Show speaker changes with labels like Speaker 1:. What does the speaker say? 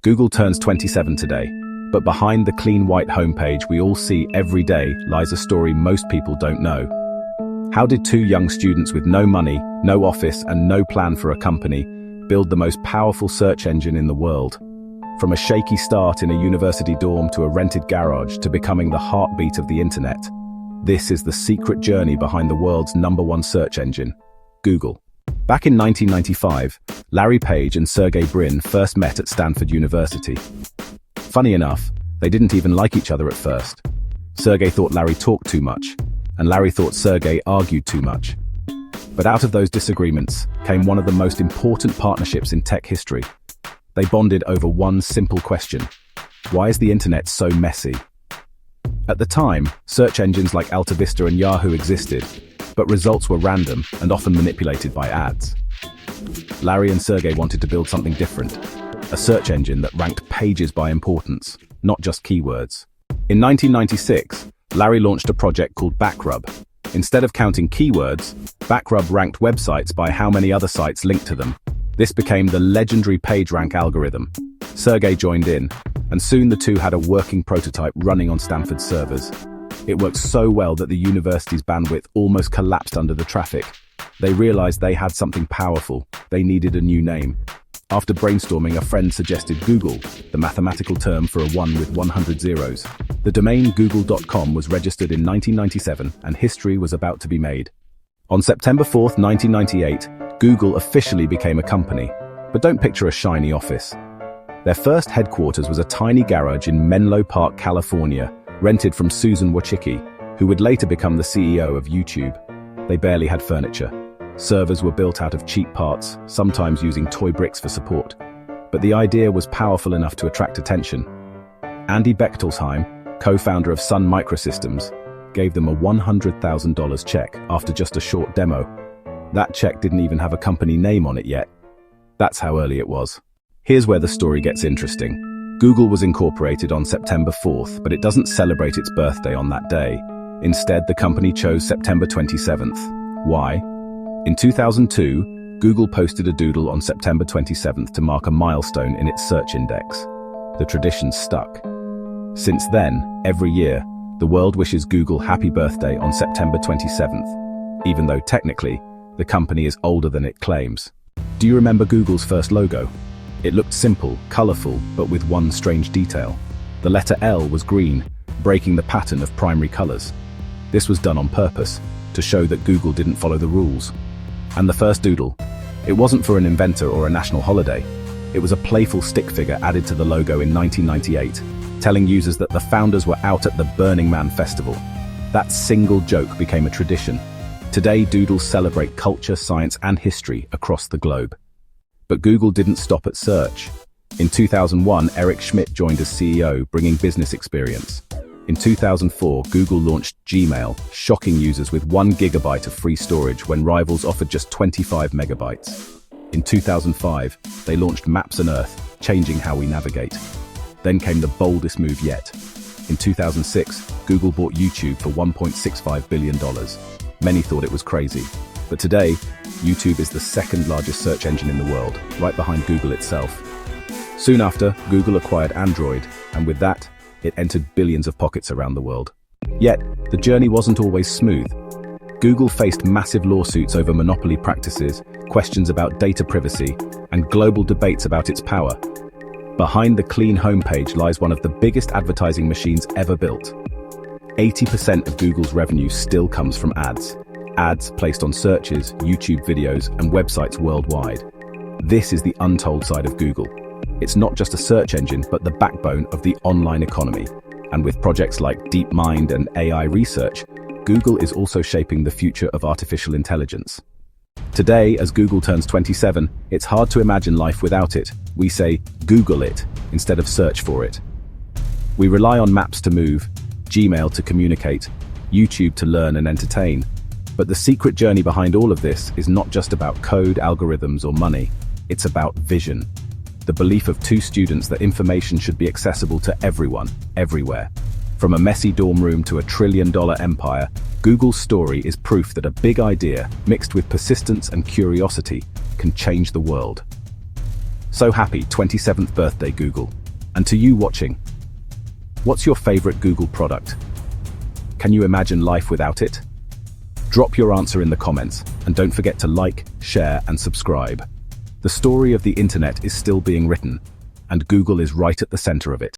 Speaker 1: Google turns 27 today, but behind the clean white homepage we all see every day lies a story most people don't know. How did two young students with no money, no office, and no plan for a company build the most powerful search engine in the world? From a shaky start in a university dorm to a rented garage to becoming the heartbeat of the internet, this is the secret journey behind the world's #1 search engine, Google. Back in 1995, Larry Page and Sergey Brin first met at Stanford University. Funny enough, they didn't even like each other at first. Sergey thought Larry talked too much, and Larry thought Sergey argued too much. But out of those disagreements came one of the most important partnerships in tech history. They bonded over one simple question: why is the internet so messy? At the time, search engines like AltaVista and Yahoo existed, but results were random and often manipulated by ads. Larry and Sergey wanted to build something different, a search engine that ranked pages by importance, not just keywords. In 1996, Larry launched a project called Backrub. Instead of counting keywords, Backrub ranked websites by how many other sites linked to them. This became the legendary PageRank algorithm. Sergey joined in, and soon the two had a working prototype running on Stanford's servers. It worked so well that the university's bandwidth almost collapsed under the traffic. They realized they had something powerful. They needed a new name. After brainstorming, a friend suggested Google, the mathematical term for a 1 with 100 zeros. The domain google.com was registered in 1997, and history was about to be made. On September 4th, 1998, Google officially became a company. But don't picture a shiny office. Their first headquarters was a tiny garage in Menlo Park, California, rented from Susan Wojcicki, who would later become the CEO of YouTube. They barely had furniture. Servers were built out of cheap parts, sometimes using toy bricks for support. But the idea was powerful enough to attract attention. Andy Bechtolsheim, co-founder of Sun Microsystems, gave them a $100,000 check after just a short demo. That check didn't even have a company name on it yet. That's how early it was. Here's where the story gets interesting. Google was incorporated on September 4th, but it doesn't celebrate its birthday on that day. Instead, the company chose September 27th. Why? In 2002, Google posted a doodle on September 27th to mark a milestone in its search index. The tradition stuck. Since then, every year, the world wishes Google happy birthday on September 27th, even though technically, the company is older than it claims. Do you remember Google's first logo? It looked simple, colorful, but with one strange detail. The letter L was green, breaking the pattern of primary colors. This was done on purpose, to show that Google didn't follow the rules. And the first doodle, it wasn't for an inventor or a national holiday. It was a playful stick figure added to the logo in 1998, telling users that the founders were out at the Burning Man festival. That single joke became a tradition. Today, doodles celebrate culture, science, and history across the globe. But Google didn't stop at search. In 2001, Eric Schmidt joined as CEO, bringing business experience. In 2004, Google launched Gmail, shocking users with 1 gigabyte of free storage when rivals offered just 25 megabytes. In 2005, they launched Maps on Earth, changing how we navigate. Then came the boldest move yet. In 2006, Google bought YouTube for $1.65 billion. Many thought it was crazy. But today, YouTube is the second largest search engine in the world, right behind Google itself. Soon after, Google acquired Android, and with that, it entered billions of pockets around the world. Yet, the journey wasn't always smooth. Google faced massive lawsuits over monopoly practices, questions about data privacy, and global debates about its power. Behind the clean homepage lies one of the biggest advertising machines ever built. 80% of Google's revenue still comes from ads. Ads placed on searches, YouTube videos, and websites worldwide. This is the untold side of Google. It's not just a search engine, but the backbone of the online economy. And with projects like DeepMind and AI research, Google is also shaping the future of artificial intelligence. Today, as Google turns 27, it's hard to imagine life without it. We say, Google it, instead of search for it. We rely on Maps to move, Gmail to communicate, YouTube to learn and entertain. But the secret journey behind all of this is not just about code, algorithms, or money. It's about vision. The belief of two students that information should be accessible to everyone, everywhere. From a messy dorm room to a trillion-dollar empire, Google's story is proof that a big idea, mixed with persistence and curiosity, can change the world. So happy 27th birthday, Google. And to you watching, what's your favorite Google product? Can you imagine life without it? Drop your answer in the comments, and don't forget to like, share, and subscribe. The story of the internet is still being written, and Google is right at the center of it.